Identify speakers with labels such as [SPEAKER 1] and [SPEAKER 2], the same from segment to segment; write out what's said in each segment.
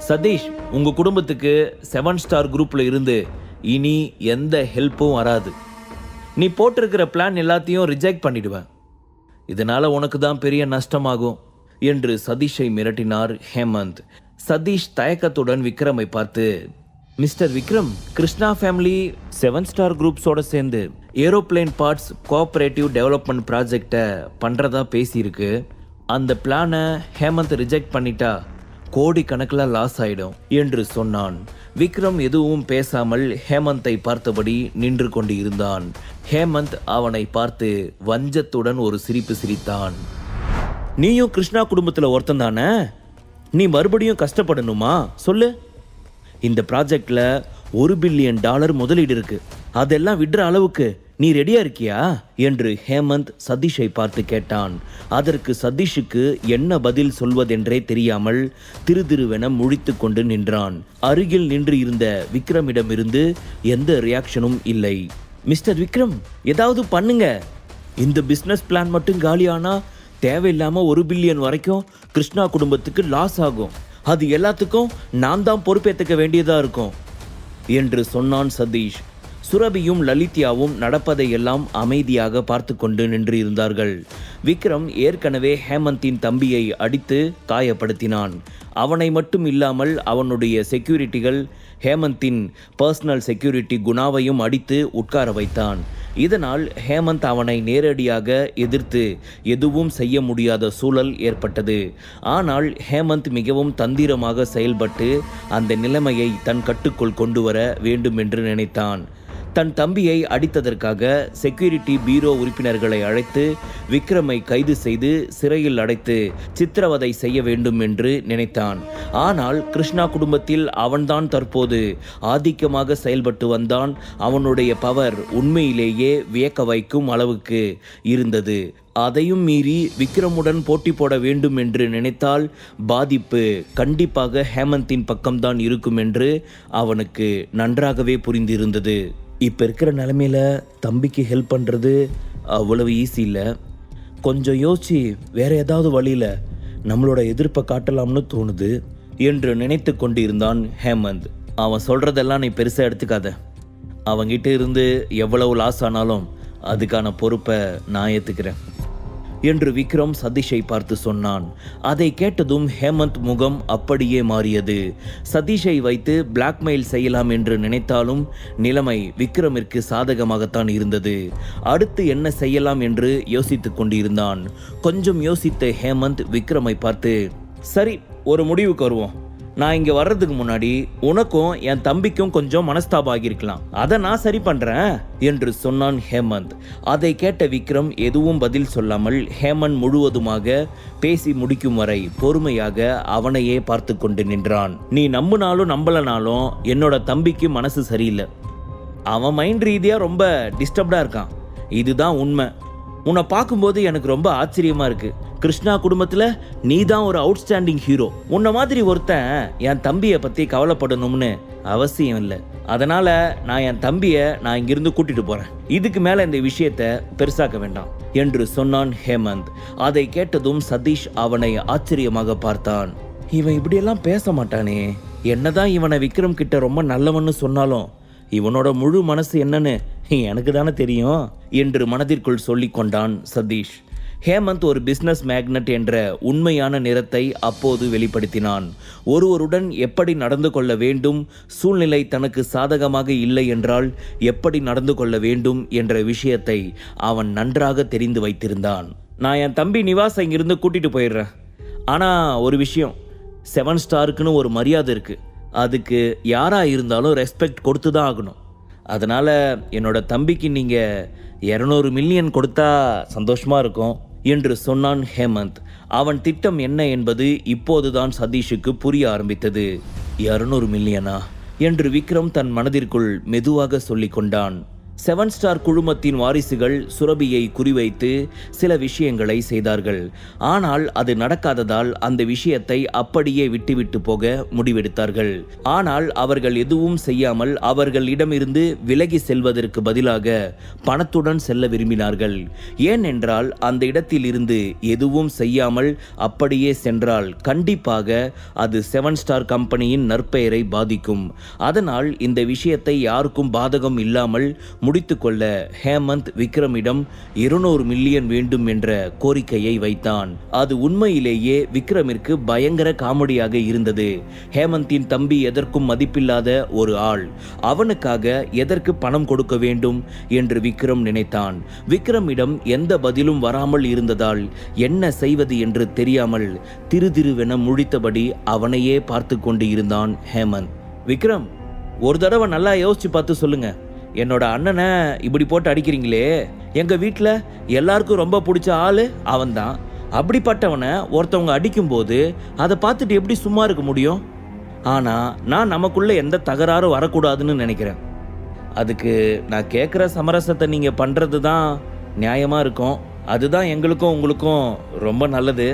[SPEAKER 1] சதீஷ், உங்க குடும்பத்துக்கு 7 ஸ்டார் குரூப்ல இருந்து இனி எந்த ஹெல்ப்பும் வராது. நீ போட்டிருக்கிற பிளான் எல்லாத்தையும் ரிஜெக்ட் பண்ணிடுவேன். இதனால உனக்கு தான் பெரிய நஷ்டமாகும் என்று சதீஷை மிரட்டினார் ஹேமந்த். சதீஷ் தயக்கத்துடன் விக்ரமை பார்த்து, mister Vikram, Krishna family 7 star குரூப்ஸோட சேர்ந்து ஏரோப்ளேன் பார்ட்ஸ் கோஆபரேட்டிவ் டெவலப்மெண்ட் ப்ராஜெக்டை பண்ணுறதா பேசியிருக்கு. அந்த பிளானை ஹேமந்த் ரிஜெக்ட் பண்ணிட்டா கோடிக்கணக்கில் லாஸ் ஆயிடும் என்று சொன்னான். விக்ரம் எதுவும் பேசாமல் ஹேமந்தை பார்த்தபடி நின்று கொண்டு இருந்தான். ஹேமந்த் அவனை பார்த்து வஞ்சத்துடன் ஒரு சிரிப்பு சிரித்தான். நீயும் கிருஷ்ணா குடும்பத்தில் ஒருத்தன் தானே? நீ மறுபடியும் கஷ்டப்படணுமா சொல்லு. இந்த ப்ராஜெக்டில் $1 பில்லியன் முதலீடு இருக்கு. அதெல்லாம் விடுற அளவுக்கு நீ ரெடியா இருக்கியா என்று ஹேமந்த் சதீஷை பார்த்து கேட்டான். அதற்கு சதீஷுக்கு என்ன பதில் சொல்வதென்றே தெரியாமல் திருதிருவென முழித்து கொண்டு நின்றான். அருகில் நின்று இருந்த விக்ரமிடமிருந்து எந்த ரியாக்ஷனும் இல்லை. மிஸ்டர் விக்ரம், ஏதாவது பண்ணுங்க. இந்த பிஸ்னஸ் பிளான் மட்டும் காலியானா தேவையில்லாம $1 பில்லியன் வரைக்கும் கிருஷ்ணா குடும்பத்துக்கு லாஸ் ஆகும். அது எல்லாத்துக்கும் நான் தான் பொறுப்பேற்றுக்க வேண்டியதா இருக்கும் என்று சொன்னான் சதீஷ். சுரபியும் லலித்யாவும் நடப்பதையெல்லாம் அமைதியாக பார்த்து கொண்டு நின்று இருந்தார்கள். விக்ரம் ஏற்கனவே ஹேமந்தின் தம்பியை அடித்து காயப்படுத்தினான். அவனை மட்டும் இல்லாமல் அவனுடைய செக்யூரிட்டிகள் ஹேமந்தின் பர்சனல் செக்யூரிட்டி குணாவையும் அடித்து உட்கார வைத்தான். இதனால் ஹேமந்த் அவனை நேரடியாக எதிர்த்து எதுவும் செய்ய முடியாத சூழல் ஏற்பட்டது. ஆனால் ஹேமந்த் மிகவும் தந்திரமாக செயல்பட்டு அந்த நிலைமையை தன் கட்டுக்குள் கொண்டு வர வேண்டும் என்று நினைத்தான். தன் தம்பியை அடித்ததற்காக செக்யூரிட்டி பீரோ உறுப்பினர்களை அழைத்து விக்ரமை கைது செய்து சிறையில் அடைத்து சித்திரவதை செய்ய வேண்டும் என்று நினைத்தான். ஆனால் கிருஷ்ணா குடும்பத்தில் அவன்தான் தற்போது ஆதிக்கமாக செயல்பட்டு வந்தான். அவனுடைய பவர் உண்மையிலேயே வியக்க வைக்கும் அளவுக்கு இருந்தது. அதையும் மீறி விக்ரமுடன் போட்டி போட வேண்டும் என்று நினைத்தால் பாதிப்பு கண்டிப்பாக ஹேமந்தின் பக்கம்தான் இருக்கும் என்று அவனுக்கு நன்றாகவே புரிந்திருந்தது. இப்போ இருக்கிற நிலைமையில தம்பிக்கு ஹெல்ப் பண்ணுறது அவ்வளவு ஈஸி இல்லை. கொஞ்சம் யோசிச்சு வேற ஏதாவது வழியில் நம்மளோட எதிர்ப்பை காட்டலாம்னு தோணுது என்று நினைத்து கொண்டிருந்தான் ஹேமந்த். அவன் சொல்கிறதெல்லாம் நீ பெருசாக எடுத்துக்காத. அவங்கிட்ட இருந்து எவ்வளவு லாஸ் ஆனாலும் அதுக்கான பொறுப்பை நான் ஏற்றுக்கிறேன் என்று விக்ரம் சதீஷை பார்த்து சொன்னான். அதை கேட்டதும் ஹேமந்த் முகம் அப்படியே மாறியது. சதீஷை வைத்து பிளாக்மெயில் செய்யலாம் என்று நினைத்தாலும் நிலைமை விக்ரமிற்கு சாதகமாகத்தான் இருந்தது. அடுத்து என்ன செய்யலாம் என்று யோசித்து கொண்டிருந்தான். கொஞ்சம் யோசித்த ஹேமந்த் விக்ரமை பார்த்து, சரி, ஒரு முடிவுக்கு வருவோம். நான் இங்கே வர்றதுக்கு முன்னாடி உனக்கும் என் தம்பிக்கும் கொஞ்சம் மனஸ்தாபம் ஆகியிருக்கலாம். அதை நான் சரி பண்ணுறேன் என்று சொன்னான் ஹேமந்த். அதை கேட்ட விக்ரம் எதுவும் பதில் சொல்லாமல் ஹேமந்த் முழுவதுமாக பேசி முடிக்கும் வரை பொறுமையாக அவனையே பார்த்து கொண்டு நின்றான். நீ நம்பினாலும் நம்பலனாலும் என்னோட தம்பிக்கு மனசு சரியில்லை. அவன் மைண்ட் ரீதியாக ரொம்ப டிஸ்டர்ப்டாக இருக்கான். இதுதான் உண்மை. உன்னை பார்க்கும்போது எனக்கு ரொம்ப ஆச்சரியமா இருக்கு. கிருஷ்ணா குடும்பத்தில் நீ தான் ஒரு அவுட்ஸ்டாண்டிங் ஹீரோ. உன்னை மாதிரி ஒருத்தன் என் தம்பியை பற்றி கவலைப்படணும்னு அவசியம் இல்லை. அதனால நான் என் தம்பியை இங்கிருந்து கூட்டிட்டு போறேன். இதுக்கு மேல இந்த விஷயத்தை பெருசாக்க வேண்டாம் என்று சொன்னான் ஹேமந்த். அதை கேட்டதும் சதீஷ் அவனை ஆச்சரியமாக பார்த்தான். இவன் இப்படியெல்லாம் பேச மாட்டானே. என்னதான் இவனை விக்ரம் கிட்ட ரொம்ப நல்லவன்னு சொன்னாலும் இவனோட முழு மனசு என்னன்னு எனக்கு தானே தெரியும் என்று மனதிற்குள் சொல்லிக் கொண்டான் சதீஷ். ஹேமந்த் ஒரு பிஸ்னஸ் மேக்னட் என்ற உண்மையான நிறத்தை அப்போது வெளிப்படுத்தினான். ஒருவருடன் எப்படி நடந்து கொள்ள வேண்டும், சூழ்நிலை தனக்கு சாதகமாக இல்லை என்றால் எப்படி நடந்து கொள்ள வேண்டும் என்ற விஷயத்தை அவன் நன்றாக தெரிந்து வைத்திருந்தான். நான் என் தம்பி நிவாஸை இங்கிருந்து கூட்டிட்டு போயிடுறேன். ஆனால் ஒரு விஷயம், 7 ஸ்டாருக்குன்னு ஒரு மரியாதை இருக்குது. அதுக்கு யாராக இருந்தாலும் ரெஸ்பெக்ட் கொடுத்து தான் ஆகணும். அதனால் என்னோட தம்பிக்கு நீங்கள் 200 மில்லியன் கொடுத்தா சந்தோஷமாக இருக்கும் என்று சொன்னான் ஹேமந்த். அவன் திட்டம் என்ன என்பது இப்போதுதான் சதீஷுக்கு புரிய ஆரம்பித்தது. 200 மில்லியனா என்று விக்ரம் தன் மனதிற்குள் மெதுவாக சொல்லி கொண்டான். செவன் ஸ்டார் குழுமத்தின் வாரிசுகள் சுரபியை குறிவைத்து சில விஷயங்களை செய்தார்கள். ஆனால் அது நடக்காததால் அந்த விஷயத்தை அப்படியே விட்டுவிட்டு போக முடிவெடுத்தார்கள். ஆனால் அவர்கள் எதுவும் செய்யாமல் அவர்களிடமிருந்து விலகி செல்வதற்கு பதிலாக பணத்துடன் செல்ல விரும்பினார்கள். ஏனென்றால் அந்த இடத்தில் இருந்து எதுவும் செய்யாமல் அப்படியே சென்றால் கண்டிப்பாக அது செவன் ஸ்டார் கம்பெனியின் நற்பெயரை பாதிக்கும். அதனால் இந்த விஷயத்தை யாருக்கும் பாதகம் இல்லாமல் முடித்துக்கொள்ள ஹேமந்த் விக்ரமிடம் 200 மில்லியன் வேண்டும் என்ற கோரிக்கையை வைத்தான். அது உண்மையிலேயே விக்ரமிற்கு பயங்கர காமெடியாக இருந்தது. ஹேமந்தின் தம்பி எதற்கும் மதிப்பில்லாத ஒரு ஆள், அவனுக்காக எதற்கு பணம் கொடுக்க வேண்டும் என்று விக்ரம் நினைத்தான். விக்ரமிடம் எந்த பதிலும் வராமல் இருந்ததால் என்ன செய்வது என்று தெரியாமல் திருதிருவென முழித்தபடி அவனையே பார்த்து கொண்டு இருந்தான் ஹேமந்த். விக்ரம், ஒரு தடவை நல்லா யோசிச்சு பார்த்து சொல்லுங்க, என்னோட அண்ணனை இப்படி போட்டு அடிக்கிறீங்களே, எங்க வீட்டில் எல்லாருக்கும் ரொம்ப பிடிச்ச ஆளு அவன்தான். அப்படிப்பட்டவனை ஒருத்தவங்க அடிக்கும்போது அதை பார்த்துட்டு எப்படி சும்மா இருக்க முடியும்? ஆனால் நான் நமக்குள்ள எந்த தகராறும் வரக்கூடாதுன்னு நினைக்கிறேன். அதுக்கு நான் கேட்குற சமரசத்தை நீங்கள் பண்ணுறது தான் நியாயமாக இருக்கும். அதுதான் எங்களுக்கும் உங்களுக்கும் ரொம்ப நல்லது.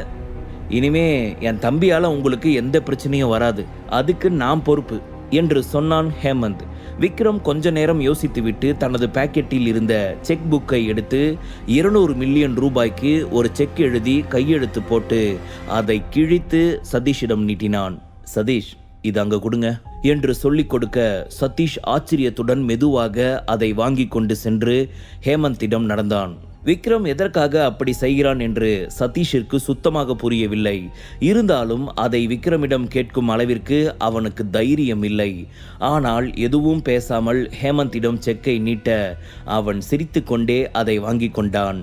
[SPEAKER 1] இனிமே என் தம்பியால் உங்களுக்கு எந்த பிரச்சனையும் வராது, அதுக்கு நான் பொறுப்பு என்று சொன்னான் ஹேமந்த். விக்ரம் கொஞ்ச நேரம் யோசித்துவிட்டு தனது பாக்கெட்டில் இருந்த செக் புக்கை எடுத்து 200 மில்லியன் ரூபாய்க்கு ஒரு செக் எழுதி கையெழுத்து போட்டு அதை கிழித்து சதீஷிடம் நீட்டினான். சதீஷ், இது அங்க கொடுங்க என்று சொல்லிக் கொடுக்க சதீஷ் ஆச்சரியத்துடன் மெதுவாக அதை வாங்கி கொண்டு சென்று ஹேமந்திடம் நடந்தான். விக்ரம் எதற்காக அப்படி செய்கிறான் என்று சதீஷிற்கு சுத்தமாக புரியவில்லை. இருந்தாலும் அதை விக்ரமிடம் கேட்கும் அளவிற்கு அவனுக்கு தைரியம் இல்லை. ஆனால் எதுவும் பேசாமல் ஹேமந்திடம் செக்கை நீட்ட அவன் சிரித்துக்கொண்டே அதை வாங்கி கொண்டான்.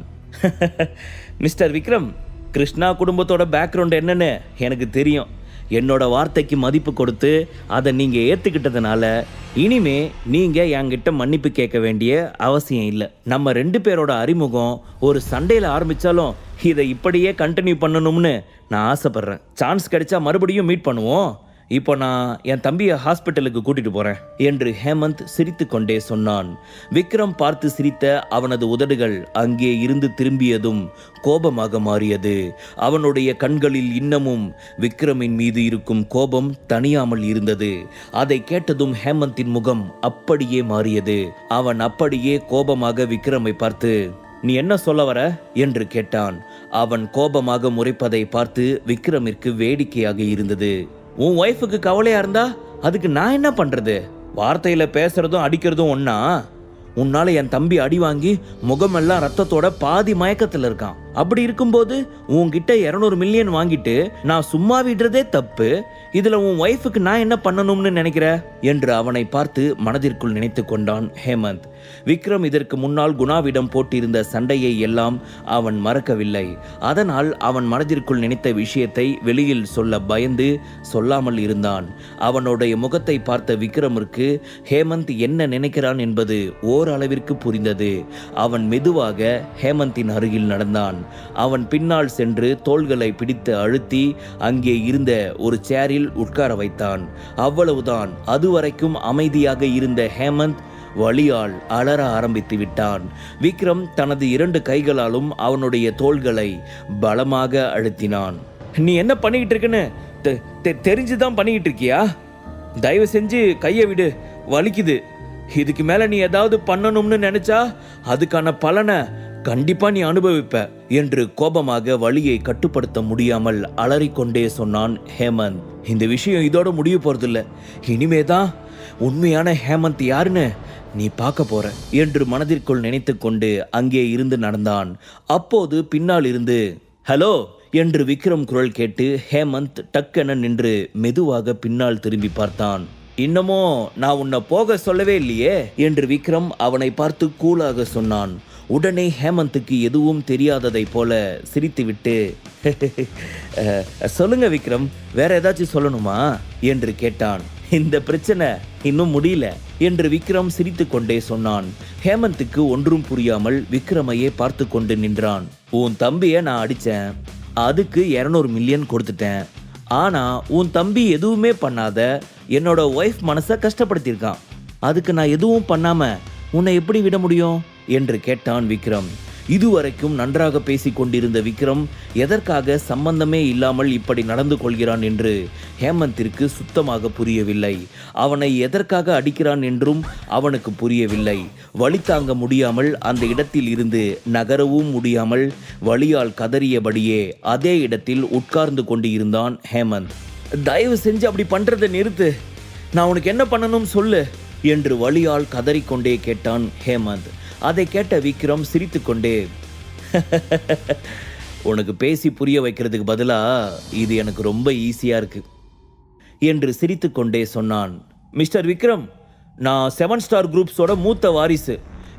[SPEAKER 1] மிஸ்டர் விக்ரம், கிருஷ்ணா குடும்பத்தோட பேக்ரவுண்ட் என்னன்னு எனக்கு தெரியும். என்னோட வார்த்தைக்கு மதிப்பு கொடுத்து அதை நீங்கள் ஏற்றுக்கிட்டதுனால இனிமே நீங்கள் என்கிட்ட மன்னிப்பு கேட்க வேண்டிய அவசியம் இல்லை. நம்ம 2 பேரோட அறிமுகம் ஒரு சண்டையில் ஆரம்பித்தாலும் இதை இப்படியே கண்டினியூ பண்ணணும்னு நான் ஆசைப்பட்றேன். சான்ஸ் கிடைச்சா மறுபடியும் மீட் பண்ணுவோம். இப்போ நான் என் தம்பியை ஹாஸ்பிட்டலுக்கு கூட்டிட்டு போறேன் என்று ஹேமந்த் சிரித்து கொண்டே சொன்னான். விக்ரம் பார்த்து சிரித்த அவனது உதடுகள் அங்கே இருந்து திரும்பியதும் கோபமாக மாறியது. அவனுடைய கண்களில் இன்னமும் விக்ரமின் மீது இருக்கும் கோபம் தணியாமல் இருந்தது. அதை கேட்டதும் ஹேமந்தின் முகம் அப்படியே மாறியது. அவன் அப்படியே கோபமாக விக்ரமை பார்த்து, நீ என்ன சொல்ல வர என்று கேட்டான். அவன் கோபமாக முறைப்பதை பார்த்து விக்ரமிற்கு வேடிக்கையாக இருந்தது. உன் ஒய்ஃபுக்கு கவலையா இருந்தா அதுக்கு நான் என்ன பண்றது? வார்த்தையில பேசுறதும் அடிக்கிறதும் ஒன்னா? உன்னால என் தம்பி அடி வாங்கி முகமெல்லாம் ரத்தத்தோட பாதி மயக்கத்துல இருக்கான். அப்படி இருக்கும்போது உன்கிட்ட 200 மில்லியன் வாங்கிட்டு நான் சும்மா விடுறதே தப்பு. இதுல உன் ஒய்ஃபுக்கு நான் என்ன பண்ணணும்னு நினைக்கிற என்று அவனை பார்த்து மனதிற்குள் நினைத்து கொண்டான் ஹேமந்த். விக்ரம் இதற்கு முன்னால் குணாவிடம் போட்டிருந்த சண்டையை எல்லாம் அவன் மறக்கவில்லை. அதனால் அவன் மனதிற்குள் நினைத்த விஷயத்தை வெளியில் சொல்ல பயந்து சொல்லாமல் இருந்தான். அவனுடைய முகத்தை பார்த்த விக்ரமிற்கு ஹேமந்த் என்ன நினைக்கிறான் என்பது ஓரளவிற்கு புரிந்தது. அவன் மெதுவாக ஹேமந்தின் அருகில் நடந்தான். அவன் பின்னால் சென்று தோள்களை பிடித்து அழுத்தி அங்கே இருந்த ஒரு சேரில் உட்கார வைத்தான். அவ்வளவுதான். அதுவரைக்கும் அமைதியாக இருந்த ஹேமந்த் வலியால் அலற ஆரம்பித்து விட்டான். விக்ரம் தனது 2 கைகளாலும் அவனுடைய தோள்களை பலமாக அழுத்தினான். நீ என்ன பண்ணிக்கிட்டு இருக்குன்னு தெரிஞ்சுதான் பண்ணிக்கிட்டு இருக்கியா? தயவு செஞ்சு கையை விடு, வலிக்குது. இதுக்கு மேல நீ ஏதாவது பண்ணணும்னு நினைச்சா அதுக்கான பலனை கண்டிப்பா நீ அனுபவிப்ப என்று கோபமாக வலியை கட்டுப்படுத்த முடியாமல் அலறிக்கொண்டே சொன்னான் ஹேமந்த். இந்த விஷயம் இதோட முடிய போறதில்ல. இனிமேதான் உண்மையான ஹேமந்த் யாருன்னு நீ பார்க்க போற என்று மனதிற்குள் நினைத்து கொண்டு அங்கே இருந்து நடந்தான். அப்போது பின்னால் இருந்து ஹலோ என்று விக்ரம் குரல் கேட்டு ஹேமந்த் டக்கென நின்று மெதுவாக பின்னால் திரும்பி பார்த்தான். இன்னமும் நான் உன்னை போக சொல்லவே இல்லையே என்று விக்ரம் அவனை பார்த்து கூலாக சொன்னான். உடனே ஹேமந்துக்கு எதுவும் தெரியாததை போல சிரித்துவிட்டு சொல்லுங்க விக்ரம், வேற ஏதாச்சும் சொல்லணுமா என்று கேட்டான். இந்த பிரச்சனை இன்னும் முடியல என்று விக்ரம் சிரித்து கொண்டே சொன்னான். ஹேமந்துக்கு ஒன்றும் புரியாமல் விக்ரமையே பார்த்து கொண்டு நின்றான். உன் தம்பியை நான் அடித்தேன், அதுக்கு 200 மில்லியன் கொடுத்துட்டேன். ஆனா உன் தம்பி எதுவுமே பண்ணாத என்னோட ஒய்ஃப் மனசை கஷ்டப்படுத்தியிருக்கான். அதுக்கு நான் எதுவும் பண்ணாம உன்னை எப்படி விட முடியும் என்று கேட்டான் விக்ரம். இதுவரைக்கும் நன்றாக பேசிக் கொண்டிருந்த விக்ரம் எதற்காக சம்பந்தமே இல்லாமல் இப்படி நடந்து கொள்கிறான் என்று ஹேமந்திற்கு சுத்தமாக புரியவில்லை. அவனை எதற்காக அடிக்கிறான் என்றும் அவனுக்கு புரியவில்லை. வலி தாங்க முடியாமல் அந்த இடத்தில் இருந்து நகரவும் முடியாமல் வலியால் கதறியபடியே அதே இடத்தில் உட்கார்ந்து கொண்டு இருந்தான் ஹேமந்த். தயவு செஞ்சு அப்படி பண்றதை நிறுத்து, நான் உனக்கு என்ன பண்ணணும் சொல்லு என்று வலியால் கதறிக்கொண்டே கேட்டான் ஹேமந்த். அதை கேட்ட விக்ரம் சிரித்துக்கொண்டே, உனக்கு பேசி புரிய வைக்கிறதுக்கு பதிலா இது எனக்கு ரொம்ப ஈஸியா இருக்கு என்று சிரித்துக்கொண்டே சொன்னான். மிஸ்டர் விக்ரம், நான் 7 ஸ்டார் குரூப்ஸோட மூத்த வாரிசு.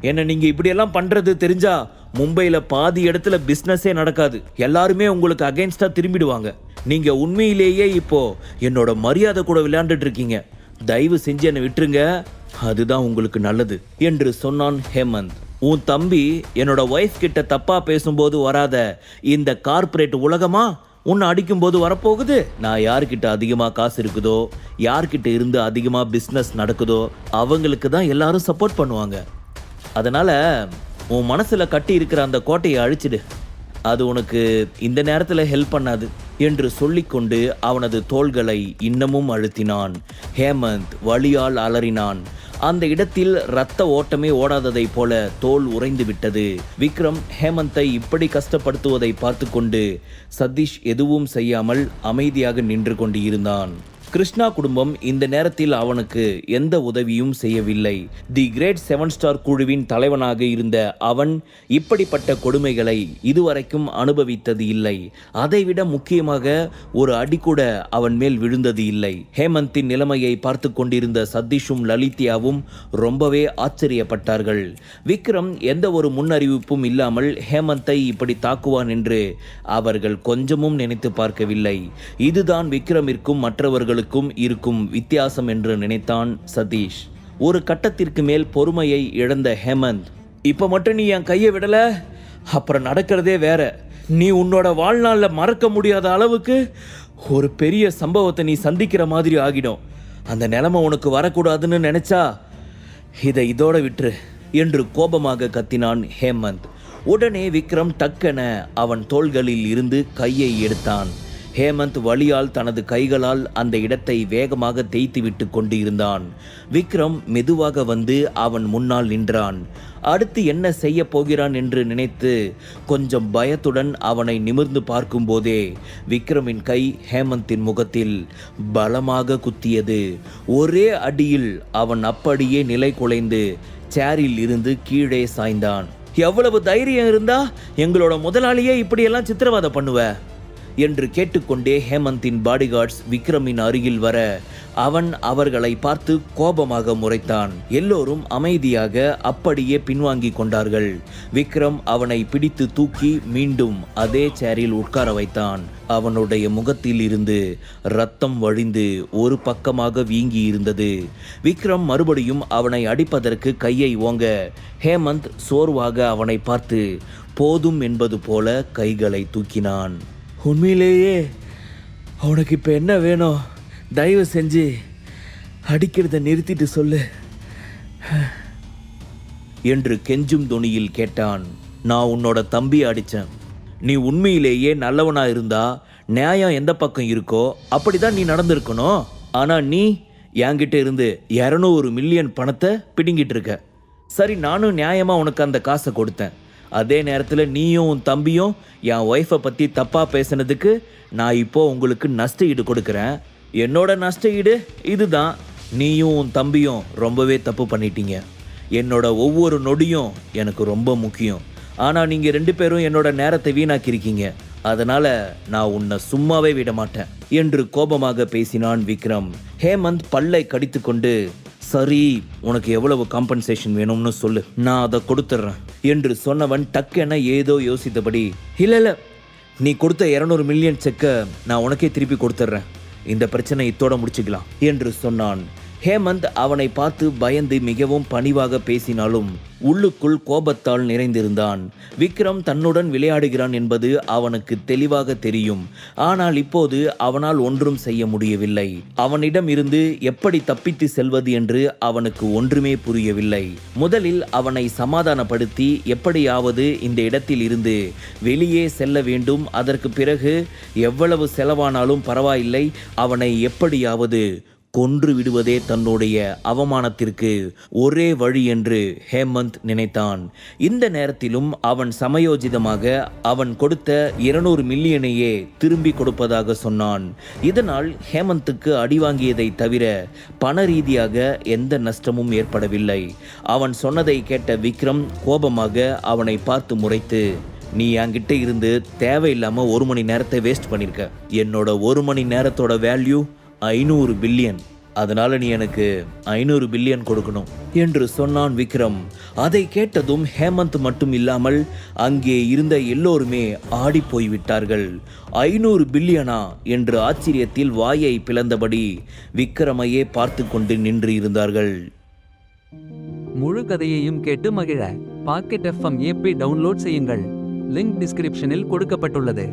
[SPEAKER 1] என்ன நீங்க இப்படியெல்லாம் பண்றது தெரிஞ்சா மும்பையில பாதி இடத்துல பிசினஸே நடக்காது. எல்லாருமே உங்களுக்கு அகைன்ஸ்டா திரும்பிடுவாங்க. நீங்க உண்மையிலேயே இப்போ என்னோட மரியாதை கூட விளையாண்டுட்டு இருக்கீங்க. தயவு செஞ்சு என்னை விட்டுருங்க, அதுதான் உங்களுக்கு நல்லது என்று சொன்னான் ஹேமந்த். உன் தம்பி என்னோட ஒய்ஃப் கிட்ட தப்பா பேசும்போது வராத இந்த கார்ப்பரேட் உலகமா உன்னை அடிக்கும்போது வரப்போகுது? நான் யார்கிட்ட அதிகமா காசு இருக்குதோ, யார்கிட்ட இருந்து அதிகமா பிஸ்னஸ் நடக்குதோ அவங்களுக்கு தான் எல்லாரும் சப்போர்ட் பண்ணுவாங்க. அதனால உன் மனசுல கட்டி இருக்கிற அந்த கோட்டையை அழிச்சிடு, அது உனக்கு இந்த நேரத்தில் ஹெல்ப் பண்ணாது என்று சொல்லிக்கொண்டு அவனது தோள்களை இன்னமும் அழுத்தினான். ஹேமந்த் வலியால் அலறினான். அந்த இடத்தில் இரத்த ஓட்டமே ஓடாததை போல தோல் உறைந்து விட்டது. விக்ரம் ஹேமந்தை இப்படி கஷ்டப்படுத்துவதை பார்த்து கொண்டு சதீஷ் எதுவும் செய்யாமல் அமைதியாக நின்று கொண்டு இருந்தான். கிருஷ்ணா குடும்பம் இந்த நேரத்தில் அவனுக்கு எந்த உதவியும் செய்யவில்லை. தி கிரேட் 7 ஸ்டார் குழுவின் தலைவனாக இருந்த அவன் இப்படிப்பட்ட கொடுமைகளை இதுவரைக்கும் அனுபவித்தது இல்லை. அதைவிட முக்கியமாக ஒரு அடி கூட அவன் மேல் விழுந்தது இல்லை. ஹேமந்தின் நிலைமையை பார்த்து கொண்டிருந்த சதீஷும் லலித்யாவும் ரொம்பவே ஆச்சரியப்பட்டார்கள். விக்ரம் எந்த ஒரு முன்னறிவிப்பும் இல்லாமல் ஹேமந்தை இப்படி தாக்குவான் என்று அவர்கள் கொஞ்சமும் நினைத்து பார்க்கவில்லை. இதுதான் விக்ரமிற்கும் மற்றவர்களுக்கும் இருக்கும் வித்தியாசம் என்று நினைத்தான் சதீஷ். ஒரு கட்டத்திற்கு மேல் பொறுமையை இழந்த ஹேமந்த், இப்ப மட்டும் நீ என் கையை விடல, அப்புறம் நடக்கிறதே வேற. நீ உன்னோட வாழ்நாள்ல மறக்க முடியாத அளவுக்கு ஒரு பெரிய சம்பவத்தை நீ சந்திக்கிற மாதிரி ஆகிடும். அந்த நிலைமை உனக்கு வரக்கூடாதுன்னு நினைச்சா இதை இதோட விட்டுரு என்று கோபமாக கத்தினான் ஹேமந்த். உடனே விக்ரம் டக்கென அவன் தோள்களில் இருந்து கையை எடுத்தான். ஹேமந்த் வலியால் தனது கைகளால் அந்த இடத்தை வேகமாக தேய்த்து விட்டு கொண்டு இருந்தான். விக்ரம் மெதுவாக வந்து அவன் முன்னால் நின்றான். அடுத்து என்ன செய்ய போகிறான் என்று நினைத்து கொஞ்சம் பயத்துடன் அவனை நிமிர்ந்து பார்க்கும் போதே விக்ரமின் கை ஹேமந்தின் முகத்தில் பலமாக குத்தியது. ஒரே அடியில் அவன் அப்படியே நிலை குலைந்து சேரில் இருந்து கீழே சாய்ந்தான். எவ்வளவு தைரியம் இருந்தா எங்களோட முதலாளியே இப்படியெல்லாம் சித்திரவதை பண்ணுவ என்று கேட்டுக்கொண்டே ஹேமந்தின் பாடிகார்ட்ஸ் விக்ரமின் அருகில் வர அவன் அவர்களை பார்த்து கோபமாக முறைத்தான். எல்லோரும் அமைதியாக அப்படியே பின்வாங்கி கொண்டார்கள். விக்ரம் அவனை பிடித்து தூக்கி மீண்டும் அதே சேரில் உட்கார வைத்தான். அவனுடைய முகத்தில் இருந்து ரத்தம் வழிந்து ஒரு பக்கமாக வீங்கி இருந்தது. விக்ரம் மறுபடியும் அவனை அடிப்பதற்கு கையை ஓங்க ஹேமந்த் சோர்வாக அவனை பார்த்து போதும் என்பது போல கைகளை தூக்கினான். உண்மையிலேயே அவனுக்கு இப்போ என்ன வேணும்? தயவு செஞ்சு அடிக்கிறத நிறுத்திட்டு சொல்லு என்று கெஞ்சும் தொனியில் கேட்டான். நான் உன்னோட தம்பியை அடித்தேன். நீ உண்மையிலேயே நல்லவனா இருந்தா நியாயம் எந்த பக்கம் இருக்கோ அப்படிதான் நீ நடந்திருக்கணும். ஆனால் நீ என்கிட்ட இருந்து 200 மில்லியன் பணத்தை பிடுங்கிட்டு இருக்க. சரி, நானும் நியாயமாக உனக்கு அந்த காசை கொடுத்தேன். அதே நேரத்தில் நீயும் உன் தம்பியும் என் ஒய்ஃபை பற்றி தப்பாக பேசுனதுக்கு நான் இப்போது உங்களுக்கு நஷ்ட ஈடு கொடுக்குறேன். என்னோட நஷ்ட ஈடு இதுதான். நீயும் உன் தம்பியும் ரொம்பவே தப்பு பண்ணிட்டீங்க. என்னோட ஒவ்வொரு நொடியும் எனக்கு ரொம்ப முக்கியம். ஆனால் நீங்கள் 2 பேரும் என்னோட நேரத்தை வீணாக்கியிருக்கீங்க. அதனால் நான் உன்னை சும்மாவே விட மாட்டேன் என்று கோபமாக பேசினான் விக்ரம். ஹேமந்த் பல்லை கடித்து கொண்டு, சரி, உனக்கு எவ்வளவு காம்பன்சேஷன் வேணும்னு சொல்லு, நான் அதை கொடுத்துட்றேன் என்று சொன்னவன் டக்கென ஏதோ யோசித்தபடி, இல்லை, நீ கொடுத்த 200 மில்லியன் செக்கை நான் உனக்கே திருப்பி கொடுத்துட்றேன். இந்த பிரச்சனை இத்தோட முடிச்சுக்கலாம் என்று சொன்னான். ஹேமந்த் அவனை பார்த்து பயந்து மிகவும் பணிவாக பேசினாலும் உள்ளுக்குள் கோபத்தால் நிறைந்திருந்தான். விக்ரம் தன்னுடன் விளையாடுகிறான் என்பது அவனுக்கு தெளிவாக தெரியும். ஆனால் இப்போது அவனால் ஒன்றும் செய்ய முடியவில்லை. அவனிடம் இருந்து எப்படி தப்பித்து செல்வது என்று அவனுக்கு ஒன்றுமே புரியவில்லை. முதலில் அவனை சமாதானப்படுத்தி எப்படியாவது இந்த இடத்தில் இருந்து வெளியே செல்ல வேண்டும். அதற்கு பிறகு எவ்வளவு செலவானாலும் பரவாயில்லை, அவனை எப்படியாவது கொன்று விடுவதே தன்னுடைய அவமானத்திற்கு ஒரே வழி என்று ஹேமந்த் நினைத்தான். இந்த நேரத்திலும் அவன் சமயோஜிதமாக அவன் கொடுத்த 200 மில்லியனையே திரும்பி கொடுப்பதாக சொன்னான். இதனால் ஹேமந்துக்கு அடி வாங்கியதை தவிர பண ரீதியாக எந்த நஷ்டமும் ஏற்படவில்லை. அவன் சொன்னதை கேட்ட விக்ரம் கோபமாக அவனை பார்த்து முறைத்து, நீ என்கிட்ட இருந்து தேவையில்லாம 1 மணி நேரத்தை வேஸ்ட் பண்ணிருக்க. என்னோட 1 மணி நேரத்தோட வேல்யூ 500 பில்லியன். அதனால நீ எனக்கு 500 பில்லியன் கொடுக்கணும் என்று சொன்னான் விக்ரம். அதை கேட்டதும் ஹேமந்த் மட்டும் இல்லாமல் அங்கே இருந்த எல்லோருமே ஆடி போய்விட்டார்கள். 500 பில்லியனா என்று ஆச்சரியத்தில் வாயை பிளந்தபடி விக்ரமையே பார்த்து கொண்டு நின்று இருந்தார்கள்.
[SPEAKER 2] முழு கதையையும் கேட்டு மகிழ பாக்கெட் FM ஆப்பை டவுன்லோட் செய்யுங்கள். லிங்க் டிஸ்கிரிப்ஷனில் கொடுக்கப்பட்டுள்ளது.